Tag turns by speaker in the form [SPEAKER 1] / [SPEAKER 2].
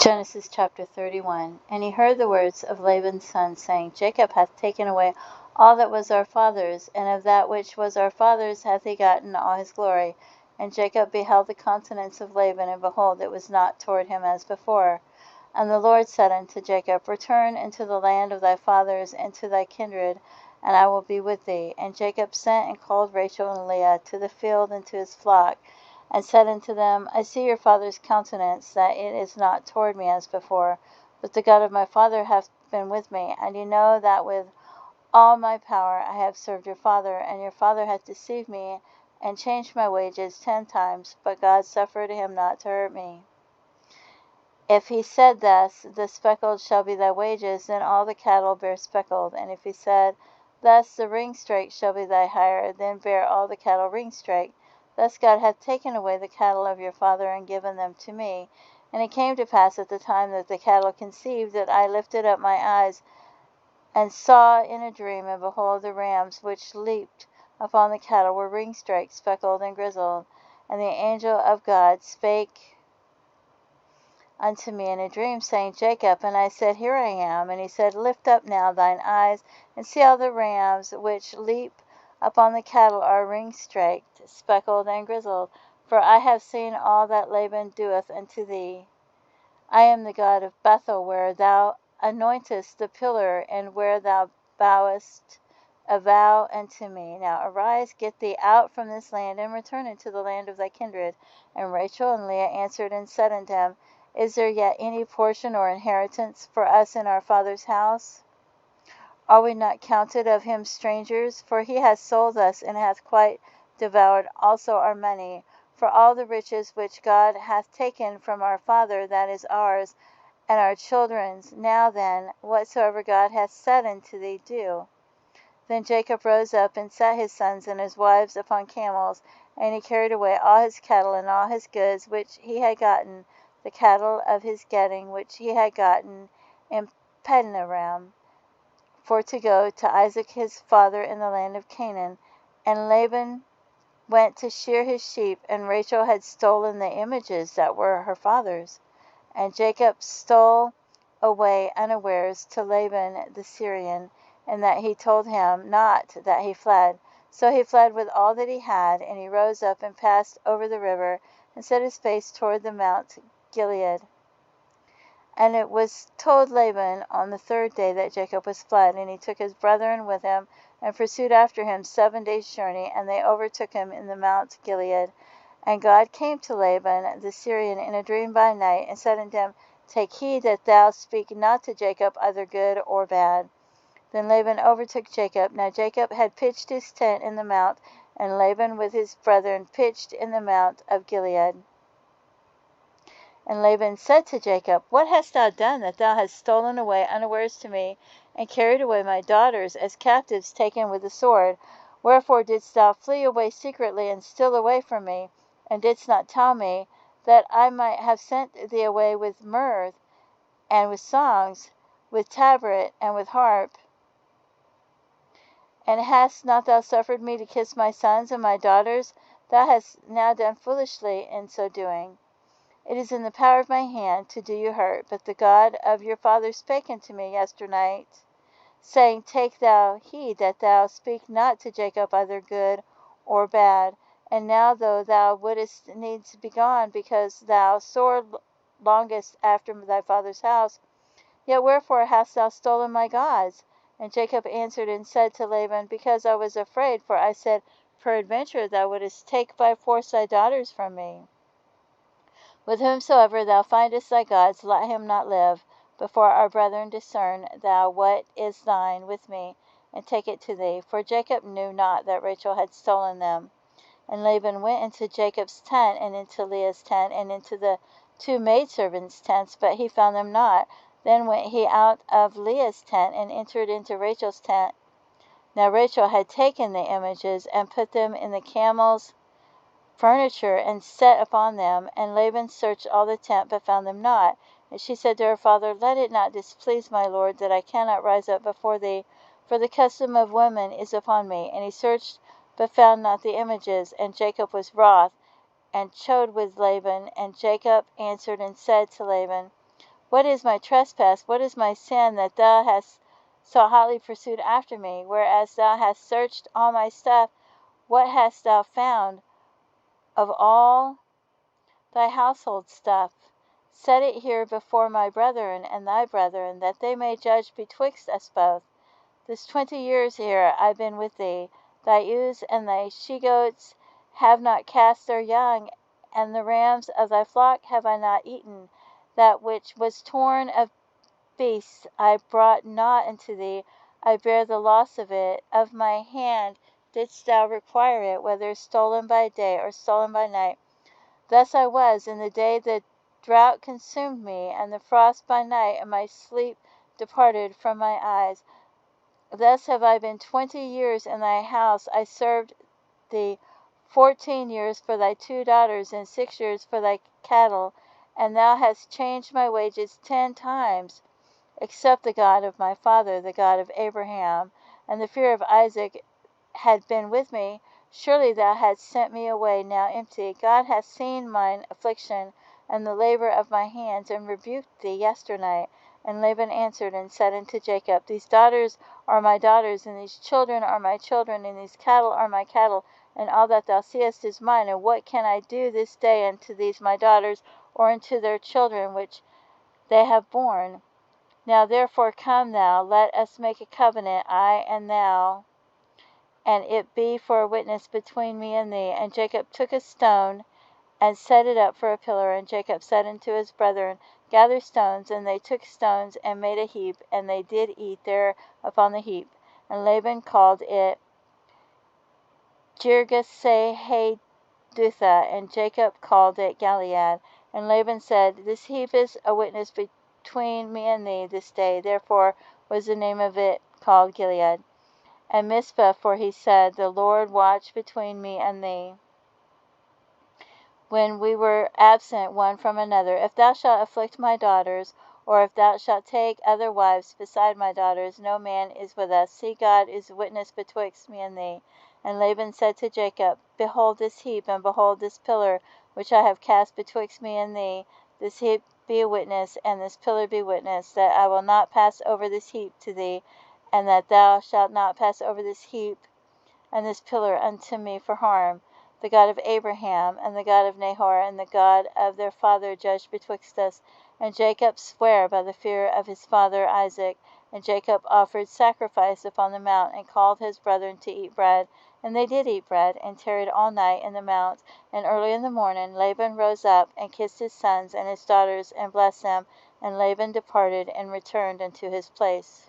[SPEAKER 1] Genesis chapter 31. And he heard the words of Laban's son, saying, Jacob hath taken away all that was our father's, and of that which was our father's hath he gotten all his glory. And Jacob beheld the countenance of Laban, and behold, it was not toward him as before. And the Lord said unto Jacob, Return into the land of thy fathers and to thy kindred, and I will be with thee. And Jacob sent and called Rachel and Leah to the field and to his flock, and said unto them, I see your father's countenance, that it is not toward me as before, but the God of my father hath been with me. And ye know that with all my power I have served your father, and your father hath deceived me, and changed my wages 10 times, but God suffered him not to hurt me. If he said thus, the speckled shall be thy wages, then all the cattle bear speckled. And if he said, thus the ringstrake shall be thy hire, then bear all the cattle ringstrake. Thus God hath taken away the cattle of your father, and given them to me. And it came to pass at the time that the cattle conceived, that I lifted up my eyes, and saw in a dream, and behold, the rams which leaped upon the cattle were ringstraked, speckled, and grizzled. And the angel of God spake unto me in a dream, saying, Jacob. And I said, Here I am. And he said, Lift up now thine eyes, and see all the rams which leap upon the cattle are ringstraked, speckled, and grizzled. For I have seen all that Laban doeth unto thee. I am the God of Bethel, where thou anointest the pillar, and where thou bowest a vow unto me. Now arise, get thee out from this land, and return into the land of thy kindred. And Rachel and Leah answered and said unto him, Is there yet any portion or inheritance for us in our father's house? Are we not counted of him strangers? For he hath sold us, and hath quite devoured also our money. For all the riches which God hath taken from our father, that is ours, and our children's. Now then, whatsoever God hath said unto thee, do. Then Jacob rose up, and set his sons and his wives upon camels, and he carried away all his cattle and all his goods which he had gotten, the cattle of his getting which he had gotten in Padanaram, for to go to Isaac his father in the land of Canaan. And Laban went to shear his sheep, and Rachel had stolen the images that were her father's. And Jacob stole away unawares to Laban the Syrian, and that he told him not that he fled. So he fled with all that he had, and he rose up and passed over the river, and set his face toward the Mount Gilead. And it was told Laban on the 3rd day that Jacob was fled, and he took his brethren with him, and pursued after him 7 days' journey, and they overtook him in the Mount Gilead. And God came to Laban the Syrian in a dream by night, and said unto him, Take heed that thou speak not to Jacob either good or bad. Then Laban overtook Jacob. Now Jacob had pitched his tent in the mount, and Laban with his brethren pitched in the Mount of Gilead. And Laban said to Jacob, What hast thou done, that thou hast stolen away unawares to me, and carried away my daughters as captives taken with the sword? Wherefore didst thou flee away secretly, and steal away from me, and didst not tell me, that I might have sent thee away with mirth, and with songs, with tabret, and with harp? And hast not thou suffered me to kiss my sons and my daughters? Thou hast now done foolishly in so doing. It is in the power of my hand to do you hurt. But the God of your father spake unto me yesternight, saying, Take thou heed that thou speak not to Jacob either good or bad. And now though thou wouldest needs be gone, because thou sore longest after thy father's house, yet wherefore hast thou stolen my gods? And Jacob answered and said to Laban, Because I was afraid, for I said, Peradventure thou wouldest take by force thy daughters from me. With whomsoever thou findest thy gods, let him not live. Before our brethren discern thou what is thine with me, and take it to thee. For Jacob knew not that Rachel had stolen them. And Laban went into Jacob's tent, and into Leah's tent, and into the 2 maidservants' tents, but he found them not. Then went he out of Leah's tent, and entered into Rachel's tent. Now Rachel had taken the images, and put them in the camels' furniture, and set upon them. And Laban searched all the tent, but found them not. And she said to her father, Let it not displease my lord, that I cannot rise up before thee, for the custom of women is upon me. And he searched, but found not the images. And Jacob was wroth, and chode with Laban. And Jacob answered and said to Laban, What is my trespass? What is my sin that thou hast so hotly pursued after me? Whereas thou hast searched all my stuff, what hast thou found of all thy household stuff? Set it here before my brethren and thy brethren, that they may judge betwixt us both. This 20 years here I've been with thee. Thy ewes and thy she-goats have not cast their young, and the rams of thy flock have I not eaten. That which was torn of beasts I brought not unto thee. I bear the loss of it. Of my hand didst thou require it, whether stolen by day or stolen by night. Thus I was in the day the drought consumed me, and the frost by night, and my sleep departed from my eyes. Thus have I been 20 years in thy house. I served thee 14 years for thy 2 daughters, and 6 years for thy cattle, and thou hast changed my wages 10 times. Except the God of my father, the God of Abraham, and the fear of Isaac had been with me, surely thou hadst sent me away now empty. God hath seen mine affliction and the labor of my hands, and rebuked thee yesternight. And Laban answered and said unto Jacob, These daughters are my daughters, and these children are my children, and these cattle are my cattle, and all that thou seest is mine. And what can I do this day unto these my daughters, or unto their children which they have borne? Now therefore come thou, let us make a covenant, I and thou, and it be for a witness between me and thee. And Jacob took a stone, and set it up for a pillar. And Jacob said unto his brethren, Gather stones. And they took stones, and made a heap, and they did eat there upon the heap. And Laban called it Jirgasahadutha, and Jacob called it Gilead. And Laban said, This heap is a witness between me and thee this day. Therefore was the name of it called Gilead. And Mizpah, for he said, The Lord watch between me and thee, when we were absent one from another. If thou shalt afflict my daughters, or if thou shalt take other wives beside my daughters, no man is with us. See, God is witness betwixt me and thee. And Laban said to Jacob, Behold this heap, and behold this pillar, which I have cast betwixt me and thee. This heap be a witness, and this pillar be witness, that I will not pass over this heap to thee, and that thou shalt not pass over this heap and this pillar unto me for harm. The God of Abraham, and the God of Nahor, and the God of their father judge betwixt us. And Jacob sware by the fear of his father Isaac. And Jacob offered sacrifice upon the mount, and called his brethren to eat bread. And they did eat bread, and tarried all night in the mount. And early in the morning Laban rose up, and kissed his sons and his daughters, and blessed them. And Laban departed, and returned unto his place.